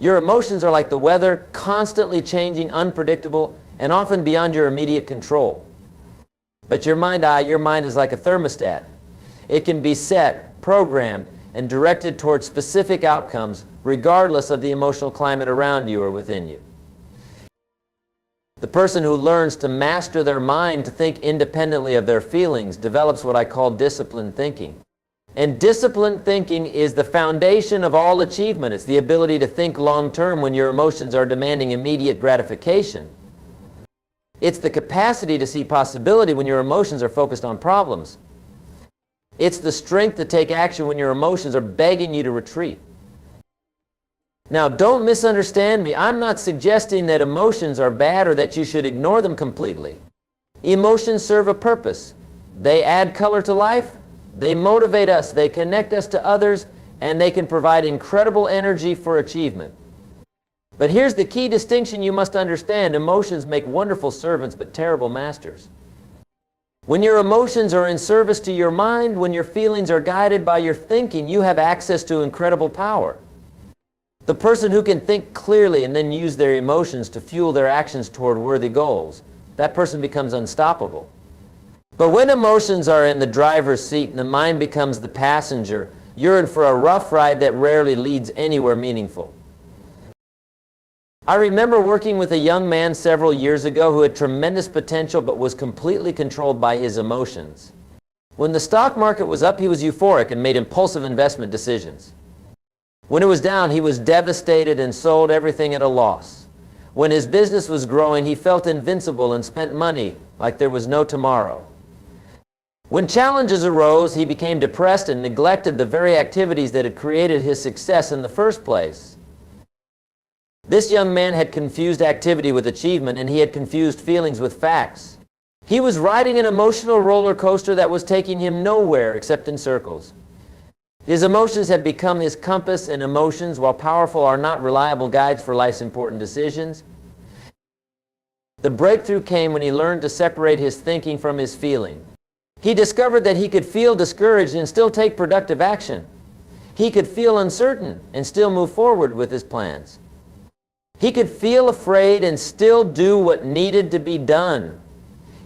Your emotions are like the weather, constantly changing, unpredictable, and often beyond your immediate control. But your mind is like a thermostat. It can be set, programmed, and directed towards specific outcomes regardless of the emotional climate around you or within you. The person who learns to master their mind to think independently of their feelings develops what I call disciplined thinking. And disciplined thinking is the foundation of all achievement. It's the ability to think long term when your emotions are demanding immediate gratification. It's the capacity to see possibility when your emotions are focused on problems. It's the strength to take action when your emotions are begging you to retreat. Now, don't misunderstand me. I'm not suggesting that emotions are bad or that you should ignore them completely. Emotions serve a purpose. They add color to life. They motivate us. They connect us to others. And they can provide incredible energy for achievement. But here's the key distinction you must understand. Emotions make wonderful servants but terrible masters. When your emotions are in service to your mind, when your feelings are guided by your thinking, you have access to incredible power. The person who can think clearly and then use their emotions to fuel their actions toward worthy goals, that person becomes unstoppable. But when emotions are in the driver's seat and the mind becomes the passenger, you're in for a rough ride that rarely leads anywhere meaningful. I remember working with a young man several years ago who had tremendous potential but was completely controlled by his emotions. When the stock market was up, he was euphoric and made impulsive investment decisions. When it was down, he was devastated and sold everything at a loss. When his business was growing, he felt invincible and spent money like there was no tomorrow. When challenges arose, he became depressed and neglected the very activities that had created his success in the first place. This young man had confused activity with achievement, and he had confused feelings with facts. He was riding an emotional roller coaster that was taking him nowhere except in circles. His emotions had become his compass, and emotions, while powerful, are not reliable guides for life's important decisions. The breakthrough came when he learned to separate his thinking from his feeling. He discovered that he could feel discouraged and still take productive action. He could feel uncertain and still move forward with his plans. He could feel afraid and still do what needed to be done.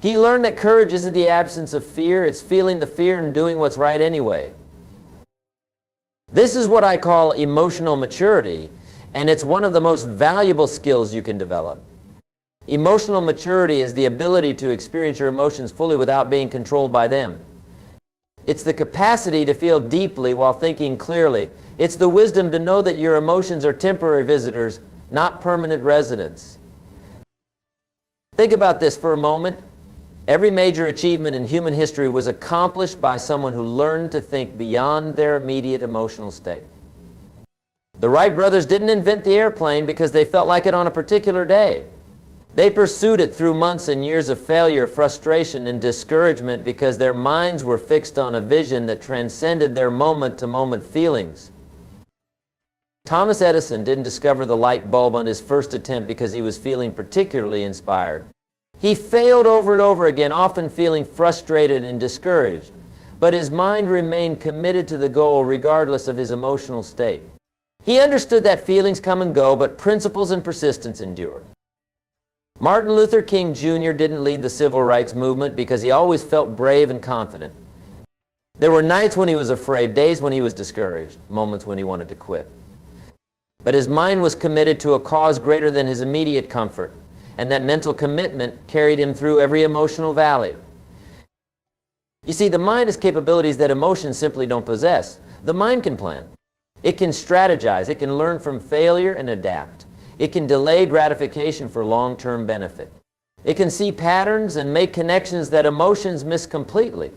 He learned that courage isn't the absence of fear, it's feeling the fear and doing what's right anyway. This is what I call emotional maturity, and it's one of the most valuable skills you can develop. Emotional maturity is the ability to experience your emotions fully without being controlled by them. It's the capacity to feel deeply while thinking clearly. It's the wisdom to know that your emotions are temporary visitors, not permanent residents. Think about this for a moment. Every major achievement in human history was accomplished by someone who learned to think beyond their immediate emotional state. The Wright brothers didn't invent the airplane because they felt like it on a particular day. They pursued it through months and years of failure, frustration, and discouragement because their minds were fixed on a vision that transcended their moment-to-moment feelings. Thomas Edison didn't discover the light bulb on his first attempt because he was feeling particularly inspired. He failed over and over again, often feeling frustrated and discouraged, but his mind remained committed to the goal regardless of his emotional state. He understood that feelings come and go, but principles and persistence endure. Martin Luther King Jr. didn't lead the civil rights movement because he always felt brave and confident. There were nights when he was afraid, days when he was discouraged, moments when he wanted to quit. But his mind was committed to a cause greater than his immediate comfort, and that mental commitment carried him through every emotional valley. You see, the mind has capabilities that emotions simply don't possess. The mind can plan. It can strategize. It can learn from failure and adapt. It can delay gratification for long-term benefit. It can see patterns and make connections that emotions miss completely.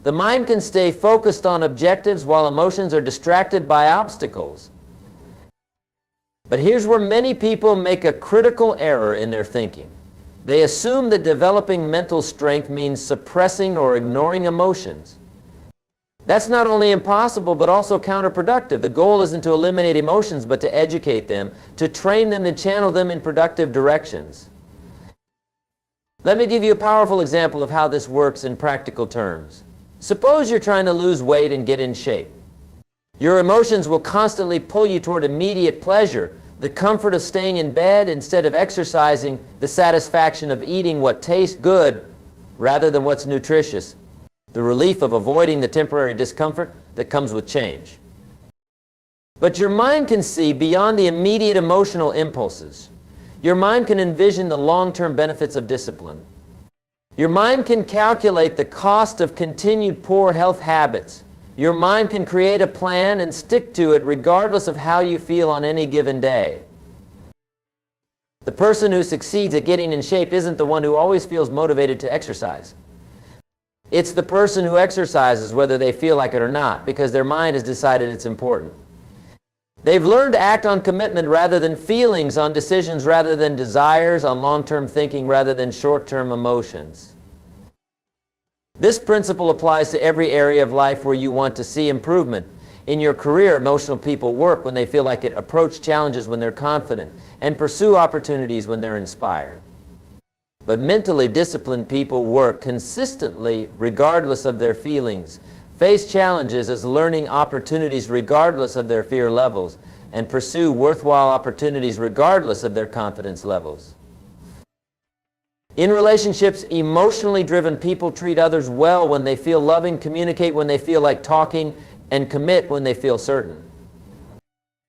The mind can stay focused on objectives while emotions are distracted by obstacles. But here's where many people make a critical error in their thinking. They assume that developing mental strength means suppressing or ignoring emotions. That's not only impossible, but also counterproductive. The goal isn't to eliminate emotions, but to educate them, to train them, to channel them in productive directions. Let me give you a powerful example of how this works in practical terms. Suppose you're trying to lose weight and get in shape. Your emotions will constantly pull you toward immediate pleasure, the comfort of staying in bed instead of exercising, the satisfaction of eating what tastes good rather than what's nutritious, the relief of avoiding the temporary discomfort that comes with change. But your mind can see beyond the immediate emotional impulses. Your mind can envision the long-term benefits of discipline. Your mind can calculate the cost of continued poor health habits. Your mind can create a plan and stick to it regardless of how you feel on any given day. The person who succeeds at getting in shape isn't the one who always feels motivated to exercise. It's the person who exercises whether they feel like it or not, because their mind has decided it's important. They've learned to act on commitment rather than feelings, on decisions rather than desires, on long-term thinking rather than short-term emotions. This principle applies to every area of life where you want to see improvement. In your career, emotional people work when they feel like it, approach challenges when they're confident, and pursue opportunities when they're inspired. But mentally disciplined people work consistently regardless of their feelings, face challenges as learning opportunities regardless of their fear levels, and pursue worthwhile opportunities regardless of their confidence levels. In relationships, emotionally driven people treat others well when they feel loving, communicate when they feel like talking, and commit when they feel certain.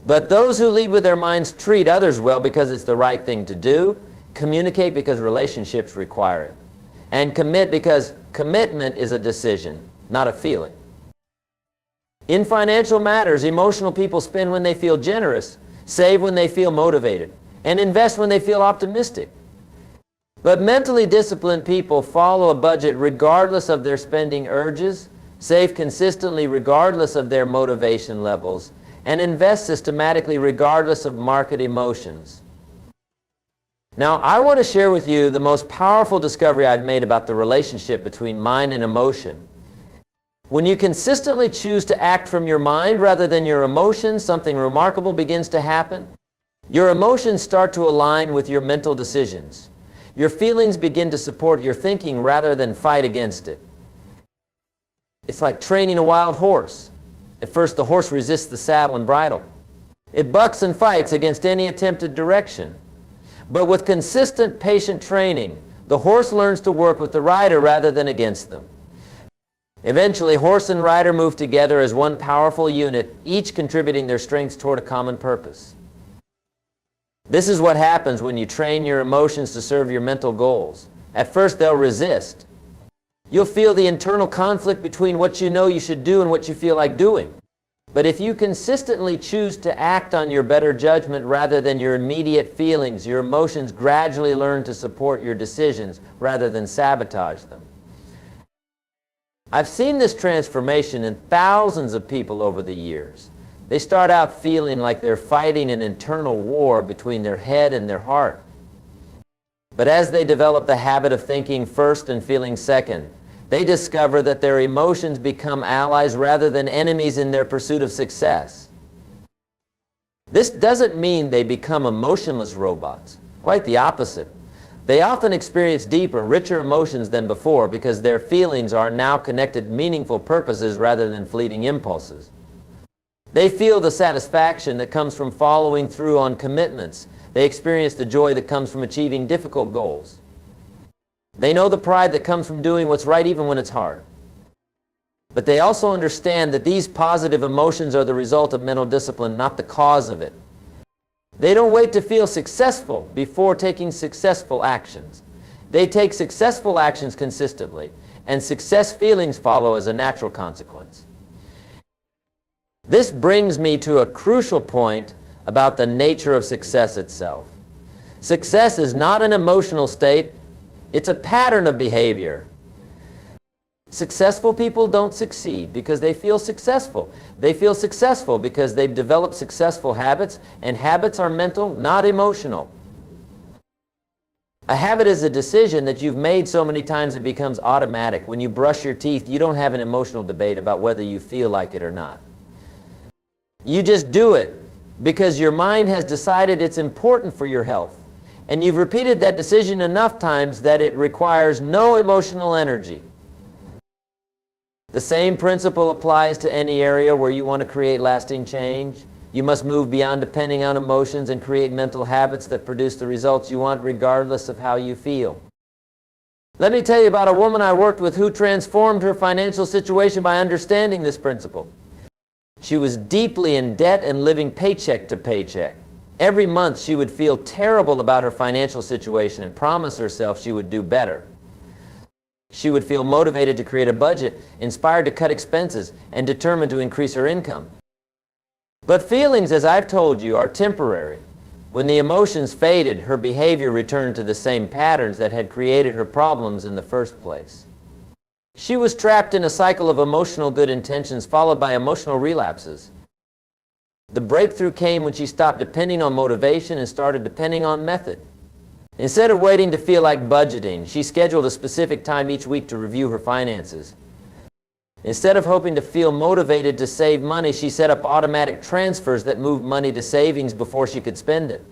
But those who lead with their minds treat others well because it's the right thing to do, communicate because relationships require it, and commit because commitment is a decision, not a feeling. In financial matters, emotional people spend when they feel generous, save when they feel motivated, and invest when they feel optimistic. But mentally disciplined people follow a budget regardless of their spending urges, save consistently regardless of their motivation levels, and invest systematically regardless of market emotions. Now, I want to share with you the most powerful discovery I've made about the relationship between mind and emotion. When you consistently choose to act from your mind rather than your emotions, something remarkable begins to happen. Your emotions start to align with your mental decisions. Your feelings begin to support your thinking rather than fight against it. It's like training a wild horse. At first, the horse resists the saddle and bridle. It bucks and fights against any attempted direction. But with consistent, patient training, the horse learns to work with the rider rather than against them. Eventually, horse and rider move together as one powerful unit, each contributing their strengths toward a common purpose. This is what happens when you train your emotions to serve your mental goals. At first, they'll resist. You'll feel the internal conflict between what you know you should do and what you feel like doing. But if you consistently choose to act on your better judgment rather than your immediate feelings, your emotions gradually learn to support your decisions rather than sabotage them. I've seen this transformation in thousands of people over the years. They start out feeling like they're fighting an internal war between their head and their heart. But as they develop the habit of thinking first and feeling second, they discover that their emotions become allies rather than enemies in their pursuit of success. This doesn't mean they become emotionless robots. Quite the opposite. They often experience deeper, richer emotions than before because their feelings are now connected to meaningful purposes rather than fleeting impulses. They feel the satisfaction that comes from following through on commitments. They experience the joy that comes from achieving difficult goals. They know the pride that comes from doing what's right even when it's hard. But they also understand that these positive emotions are the result of mental discipline, not the cause of it. They don't wait to feel successful before taking successful actions. They take successful actions consistently, and success feelings follow as a natural consequence. This brings me to a crucial point about the nature of success itself. Success is not an emotional state, it's a pattern of behavior. Successful people don't succeed because they feel successful. They feel successful because they've developed successful habits, and habits are mental, not emotional. A habit is a decision that you've made so many times it becomes automatic. When you brush your teeth, you don't have an emotional debate about whether you feel like it or not. You just do it because your mind has decided it's important for your health. And you've repeated that decision enough times that it requires no emotional energy. The same principle applies to any area where you want to create lasting change. You must move beyond depending on emotions and create mental habits that produce the results you want regardless of how you feel. Let me tell you about a woman I worked with who transformed her financial situation by understanding this principle. She was deeply in debt and living paycheck to paycheck. Every month she would feel terrible about her financial situation and promise herself she would do better. She would feel motivated to create a budget, inspired to cut expenses, and determined to increase her income. But feelings, as I've told you, are temporary. When the emotions faded, her behavior returned to the same patterns that had created her problems in the first place. She was trapped in a cycle of emotional good intentions followed by emotional relapses. The breakthrough came when she stopped depending on motivation and started depending on method. Instead of waiting to feel like budgeting, she scheduled a specific time each week to review her finances. Instead of hoping to feel motivated to save money, she set up automatic transfers that moved money to savings before she could spend it.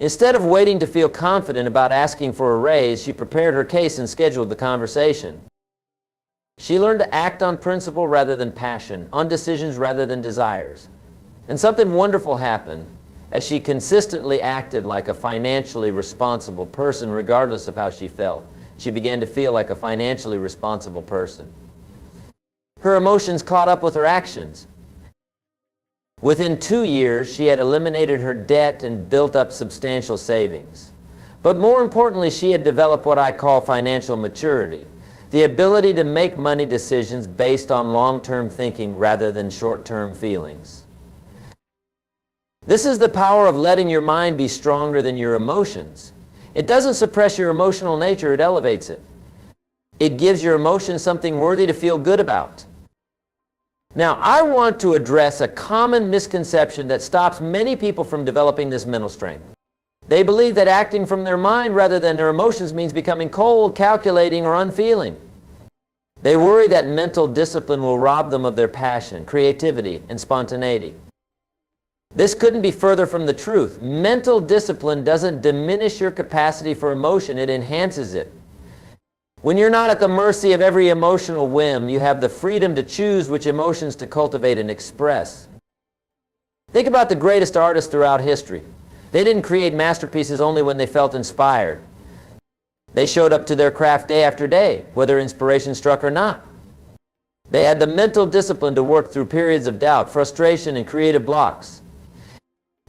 Instead of waiting to feel confident about asking for a raise, she prepared her case and scheduled the conversation. She learned to act on principle rather than passion, on decisions rather than desires. And something wonderful happened as she consistently acted like a financially responsible person regardless of how she felt. She began to feel like a financially responsible person. Her emotions caught up with her actions. Within 2 years, she had eliminated her debt and built up substantial savings. But more importantly, she had developed what I call financial maturity, the ability to make money decisions based on long-term thinking rather than short-term feelings. This is the power of letting your mind be stronger than your emotions. It doesn't suppress your emotional nature, it elevates it. It gives your emotions something worthy to feel good about. Now, I want to address a common misconception that stops many people from developing this mental strength. They believe that acting from their mind rather than their emotions means becoming cold, calculating, or unfeeling. They worry that mental discipline will rob them of their passion, creativity, and spontaneity. This couldn't be further from the truth. Mental discipline doesn't diminish your capacity for emotion, it enhances it. When you're not at the mercy of every emotional whim, you have the freedom to choose which emotions to cultivate and express. Think about the greatest artists throughout history. They didn't create masterpieces only when they felt inspired. They showed up to their craft day after day, whether inspiration struck or not. They had the mental discipline to work through periods of doubt, frustration, and creative blocks.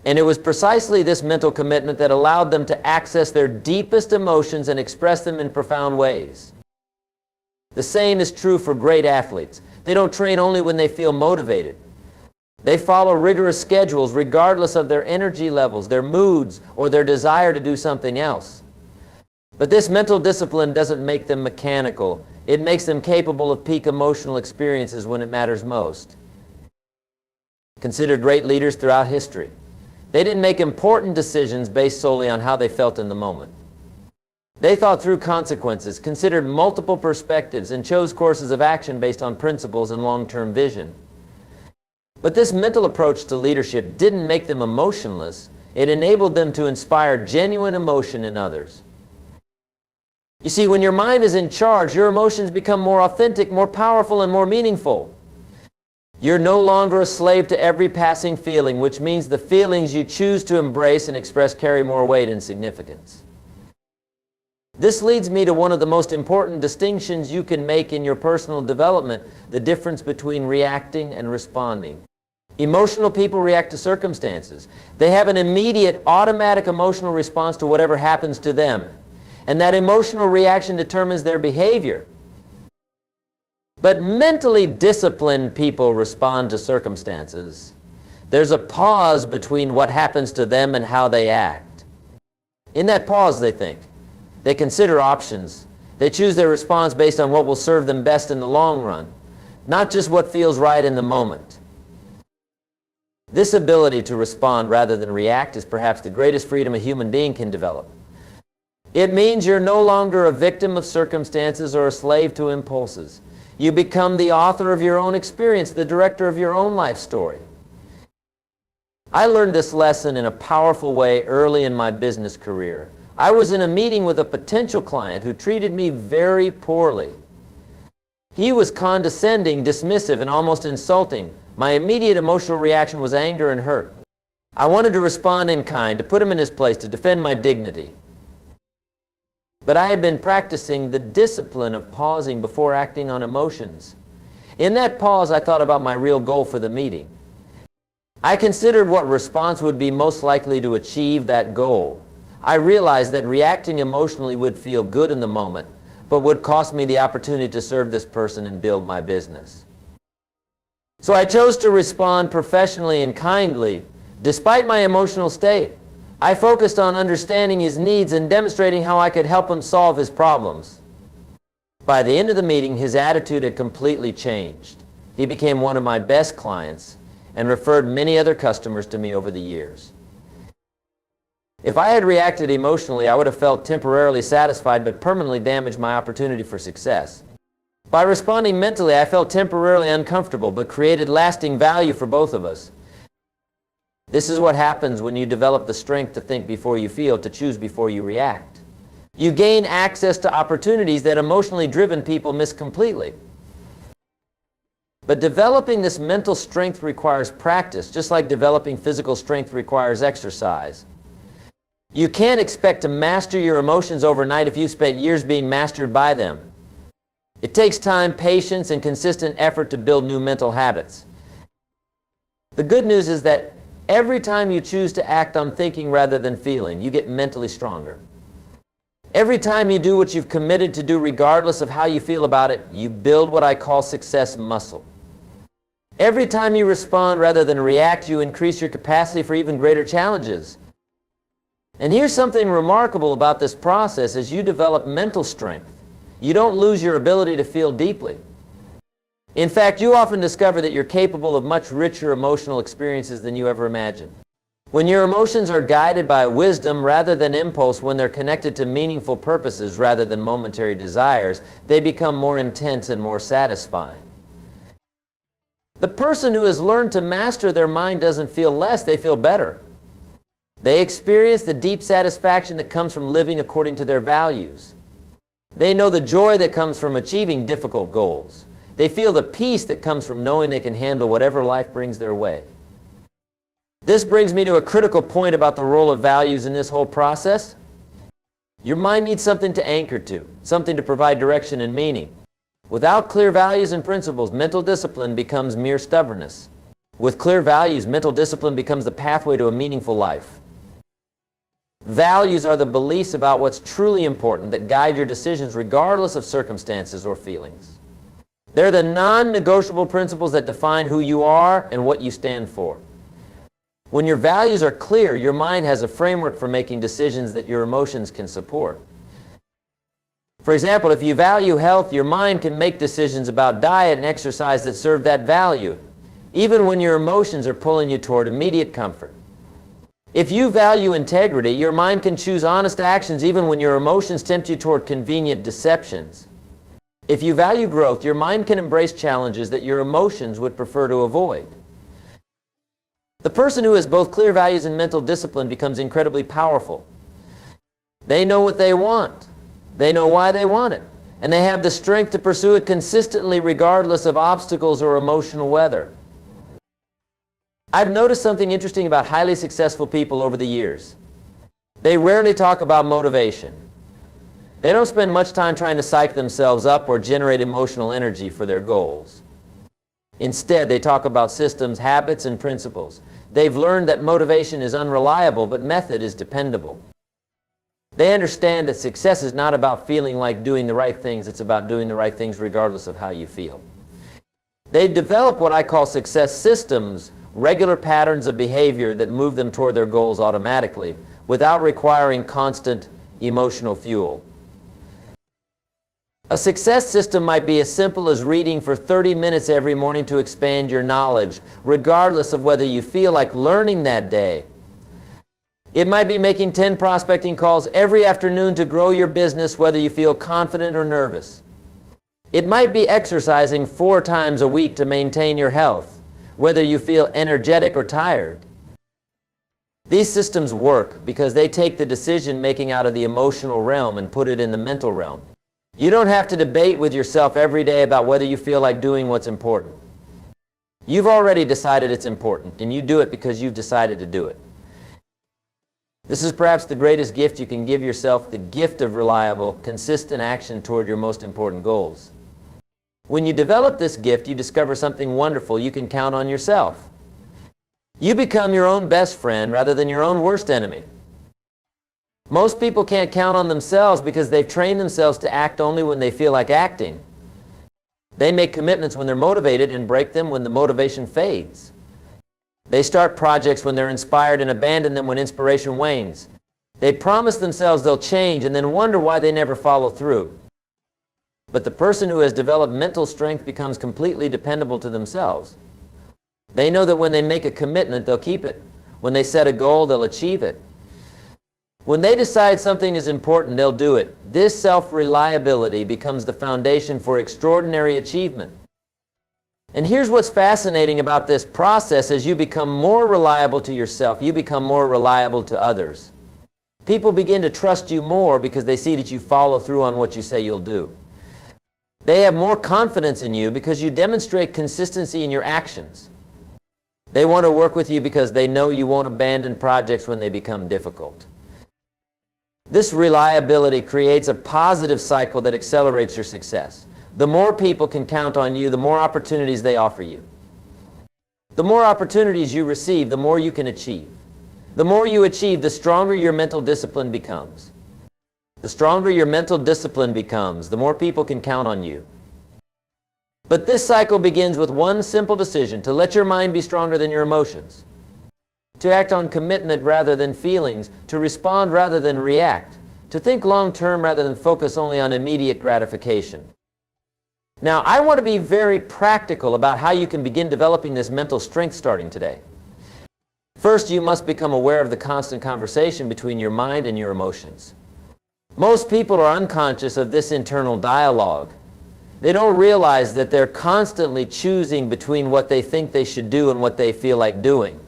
And it was precisely this mental commitment that allowed them to access their deepest emotions and express them in profound ways. The same is true for great athletes. They don't train only when they feel motivated. They follow rigorous schedules regardless of their energy levels, their moods, or their desire to do something else. But this mental discipline doesn't make them mechanical. It makes them capable of peak emotional experiences when it matters most. Consider great leaders throughout history. They didn't make important decisions based solely on how they felt in the moment. They thought through consequences, considered multiple perspectives, and chose courses of action based on principles and long-term vision. But this mental approach to leadership didn't make them emotionless. It enabled them to inspire genuine emotion in others. You see, when your mind is in charge, your emotions become more authentic, more powerful, and more meaningful. You're no longer a slave to every passing feeling, which means the feelings you choose to embrace and express carry more weight and significance. This leads me to one of the most important distinctions you can make in your personal development, the difference between reacting and responding. Emotional people react to circumstances. They have an immediate, automatic emotional response to whatever happens to them. And that emotional reaction determines their behavior. But mentally disciplined people respond to circumstances. There's a pause between what happens to them and how they act. In that pause, they think. They consider options. They choose their response based on what will serve them best in the long run, not just what feels right in the moment. This ability to respond rather than react is perhaps the greatest freedom a human being can develop. It means you're no longer a victim of circumstances or a slave to impulses. You become the author of your own experience, the director of your own life story. I learned this lesson in a powerful way early in my business career. I was in a meeting with a potential client who treated me very poorly. He was condescending, dismissive, and almost insulting, My immediate emotional reaction was anger and hurt. I wanted to respond in kind, to put him in his place, to defend my dignity. But I had been practicing the discipline of pausing before acting on emotions. In that pause, I thought about my real goal for the meeting. I considered what response would be most likely to achieve that goal. I realized that reacting emotionally would feel good in the moment, but would cost me the opportunity to serve this person and build my business. So I chose to respond professionally and kindly, despite my emotional state. I focused on understanding his needs and demonstrating how I could help him solve his problems. By the end of the meeting, his attitude had completely changed. He became one of my best clients and referred many other customers to me over the years. If I had reacted emotionally, I would have felt temporarily satisfied but permanently damaged my opportunity for success. By responding mentally, I felt temporarily uncomfortable but created lasting value for both of us. This is what happens when you develop the strength to think before you feel, to choose before you react. You gain access to opportunities that emotionally driven people miss completely. But developing this mental strength requires practice, just like developing physical strength requires exercise. You can't expect to master your emotions overnight if you've spent years being mastered by them. It takes time, patience, and consistent effort to build new mental habits. The good news is that every time you choose to act on thinking rather than feeling, you get mentally stronger. Every time you do what you've committed to do, regardless of how you feel about it, you build what I call success muscle. Every time you respond rather than react, you increase your capacity for even greater challenges. And here's something remarkable about this process: as you develop mental strength, you don't lose your ability to feel deeply. In fact, you often discover that you're capable of much richer emotional experiences than you ever imagined. When your emotions are guided by wisdom rather than impulse, when they're connected to meaningful purposes rather than momentary desires, they become more intense and more satisfying. The person who has learned to master their mind doesn't feel less, they feel better. They experience the deep satisfaction that comes from living according to their values. They know the joy that comes from achieving difficult goals. They feel the peace that comes from knowing they can handle whatever life brings their way. This brings me to a critical point about the role of values in this whole process. Your mind needs something to anchor to, something to provide direction and meaning. Without clear values and principles, mental discipline becomes mere stubbornness. With clear values, mental discipline becomes the pathway to a meaningful life. Values are the beliefs about what's truly important that guide your decisions regardless of circumstances or feelings. They're the non-negotiable principles that define who you are and what you stand for. When your values are clear, your mind has a framework for making decisions that your emotions can support. For example, if you value health, your mind can make decisions about diet and exercise that serve that value, even when your emotions are pulling you toward immediate comfort. If you value integrity, your mind can choose honest actions even when your emotions tempt you toward convenient deceptions. If you value growth, your mind can embrace challenges that your emotions would prefer to avoid. The person who has both clear values and mental discipline becomes incredibly powerful. They know what they want. They know why they want it. And they have the strength to pursue it consistently regardless of obstacles or emotional weather. I've noticed something interesting about highly successful people over the years. They rarely talk about motivation. They don't spend much time trying to psych themselves up or generate emotional energy for their goals. Instead, they talk about systems, habits, and principles. They've learned that motivation is unreliable, but method is dependable. They understand that success is not about feeling like doing the right things, it's about doing the right things regardless of how you feel. They've developed what I call success systems, regular patterns of behavior that move them toward their goals automatically, without requiring constant emotional fuel. A success system might be as simple as reading for 30 minutes every morning to expand your knowledge, regardless of whether you feel like learning that day. It might be making 10 prospecting calls every afternoon to grow your business, whether you feel confident or nervous. It might be exercising 4 times a week to maintain your health, whether you feel energetic or tired. These systems work because they take the decision-making out of the emotional realm and put it in the mental realm. You don't have to debate with yourself every day about whether you feel like doing what's important. You've already decided it's important, and you do it because you've decided to do it. This is perhaps the greatest gift you can give yourself, the gift of reliable, consistent action toward your most important goals. When you develop this gift, you discover something wonderful. You can count on yourself. You become your own best friend rather than your own worst enemy. Most people can't count on themselves because they've trained themselves to act only when they feel like acting. They make commitments when they're motivated and break them when the motivation fades. They start projects when they're inspired and abandon them when inspiration wanes. They promise themselves they'll change and then wonder why they never follow through. But the person who has developed mental strength becomes completely dependable to themselves. They know that when they make a commitment, they'll keep it. When they set a goal, they'll achieve it. When they decide something is important, they'll do it. This self-reliability becomes the foundation for extraordinary achievement. And here's what's fascinating about this process. As you become more reliable to yourself, you become more reliable to others. People begin to trust you more because they see that you follow through on what you say you'll do. They have more confidence in you because you demonstrate consistency in your actions. They want to work with you because they know you won't abandon projects when they become difficult. This reliability creates a positive cycle that accelerates your success. The more people can count on you, the more opportunities they offer you. The more opportunities you receive, the more you can achieve. The more you achieve, the stronger your mental discipline becomes. The stronger your mental discipline becomes, the more people can count on you. But this cycle begins with one simple decision: to let your mind be stronger than your emotions, to act on commitment rather than feelings, to respond rather than react, to think long-term rather than focus only on immediate gratification. Now, I want to be very practical about how you can begin developing this mental strength starting today. First, you must become aware of the constant conversation between your mind and your emotions. Most people are unconscious of this internal dialogue. They don't realize that they're constantly choosing between what they think they should do and what they feel like doing.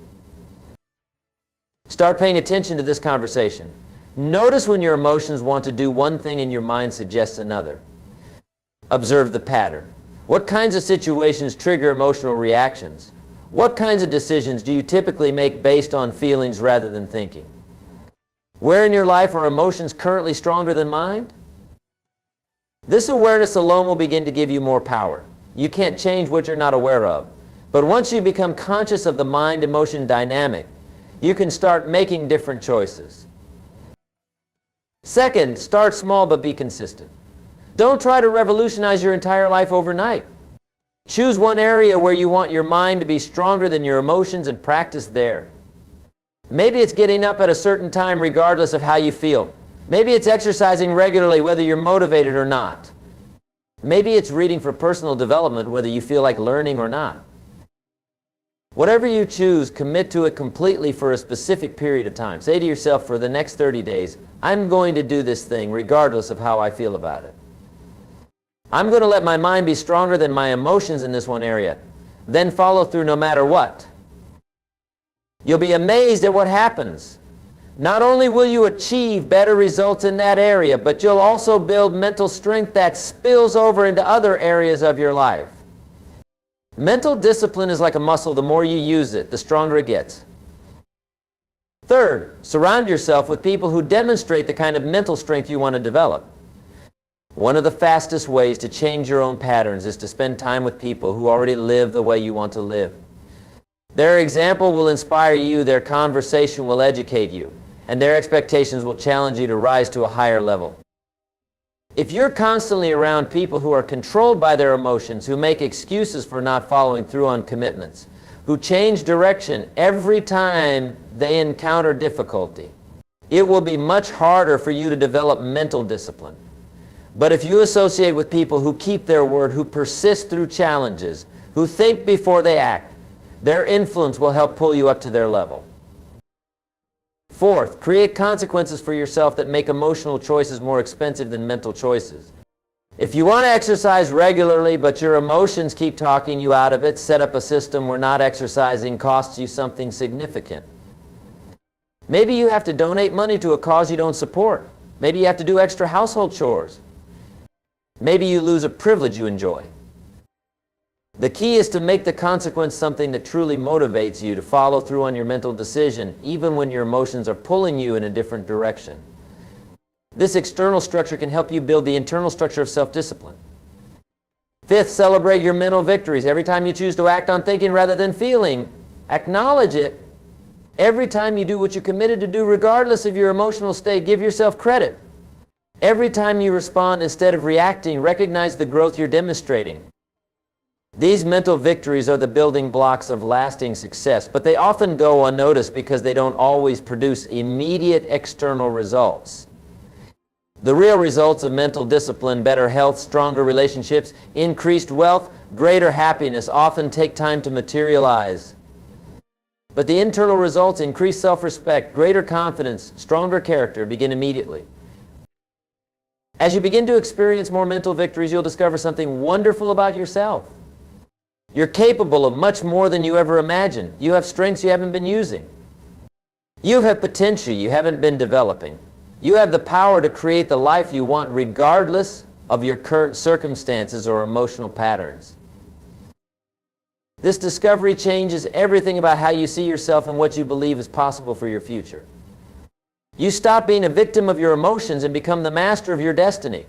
Start paying attention to this conversation. Notice when your emotions want to do one thing and your mind suggests another. Observe the pattern. What kinds of situations trigger emotional reactions? What kinds of decisions do you typically make based on feelings rather than thinking? Where in your life are emotions currently stronger than mind? This awareness alone will begin to give you more power. You can't change what you're not aware of. But once you become conscious of the mind-emotion dynamic, you can start making different choices. Second, start small but be consistent. Don't try to revolutionize your entire life overnight. Choose one area where you want your mind to be stronger than your emotions and practice there. Maybe it's getting up at a certain time regardless of how you feel. Maybe it's exercising regularly whether you're motivated or not. Maybe it's reading for personal development whether you feel like learning or not. Whatever you choose, commit to it completely for a specific period of time. Say to yourself, for the next 30 days, I'm going to do this thing regardless of how I feel about it. I'm going to let my mind be stronger than my emotions in this one area. Then follow through no matter what. You'll be amazed at what happens. Not only will you achieve better results in that area, but you'll also build mental strength that spills over into other areas of your life. Mental discipline is like a muscle. The more you use it, the stronger it gets. Third, surround yourself with people who demonstrate the kind of mental strength you want to develop. One of the fastest ways to change your own patterns is to spend time with people who already live the way you want to live. Their example will inspire you, their conversation will educate you, and their expectations will challenge you to rise to a higher level. If you're constantly around people who are controlled by their emotions, who make excuses for not following through on commitments, who change direction every time they encounter difficulty, it will be much harder for you to develop mental discipline. But if you associate with people who keep their word, who persist through challenges, who think before they act, their influence will help pull you up to their level. Fourth, create consequences for yourself that make emotional choices more expensive than mental choices. If you want to exercise regularly, but your emotions keep talking you out of it, set up a system where not exercising costs you something significant. Maybe you have to donate money to a cause you don't support. Maybe you have to do extra household chores. Maybe you lose a privilege you enjoy. The key is to make the consequence something that truly motivates you to follow through on your mental decision, even when your emotions are pulling you in a different direction. This external structure can help you build the internal structure of self-discipline. Fifth, celebrate your mental victories. Every time you choose to act on thinking rather than feeling, acknowledge it. Every time you do what you committed to do, regardless of your emotional state, give yourself credit. Every time you respond instead of reacting, recognize the growth you're demonstrating. These mental victories are the building blocks of lasting success, but they often go unnoticed because they don't always produce immediate external results. The real results of mental discipline, better health, stronger relationships, increased wealth, greater happiness, often take time to materialize. But the internal results, increased self-respect, greater confidence, stronger character, begin immediately. As you begin to experience more mental victories, you'll discover something wonderful about yourself. You're capable of much more than you ever imagined. You have strengths you haven't been using. You have potential you haven't been developing. You have the power to create the life you want regardless of your current circumstances or emotional patterns. This discovery changes everything about how you see yourself and what you believe is possible for your future. You stop being a victim of your emotions and become the master of your destiny.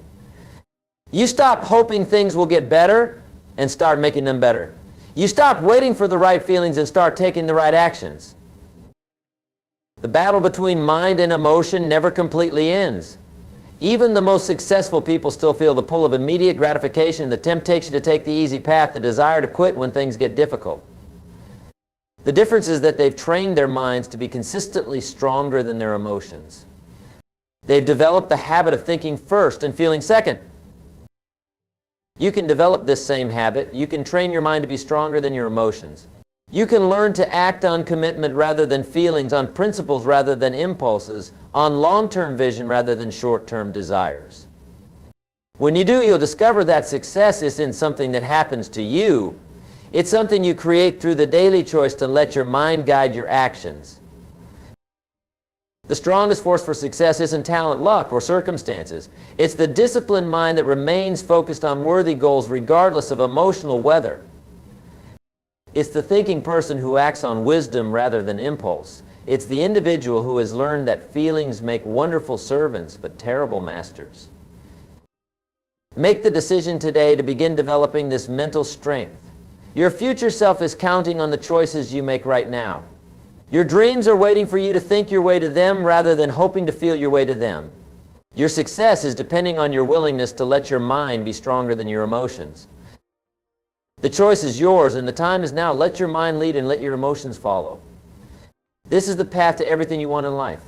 You stop hoping things will get better and start making them better. You stop waiting for the right feelings and start taking the right actions. The battle between mind and emotion never completely ends. Even the most successful people still feel the pull of immediate gratification, the temptation to take the easy path, the desire to quit when things get difficult. The difference is that they've trained their minds to be consistently stronger than their emotions. They've developed the habit of thinking first and feeling second. You can develop this same habit. You can train your mind to be stronger than your emotions. You can learn to act on commitment rather than feelings, on principles rather than impulses, on long-term vision rather than short-term desires. When you do, you'll discover that success isn't something that happens to you. It's something you create through the daily choice to let your mind guide your actions. The strongest force for success isn't talent, luck, or circumstances. It's the disciplined mind that remains focused on worthy goals regardless of emotional weather. It's the thinking person who acts on wisdom rather than impulse. It's the individual who has learned that feelings make wonderful servants but terrible masters. Make the decision today to begin developing this mental strength. Your future self is counting on the choices you make right now. Your dreams are waiting for you to think your way to them rather than hoping to feel your way to them. Your success is depending on your willingness to let your mind be stronger than your emotions. The choice is yours, and the time is now. Let your mind lead and let your emotions follow. This is the path to everything you want in life.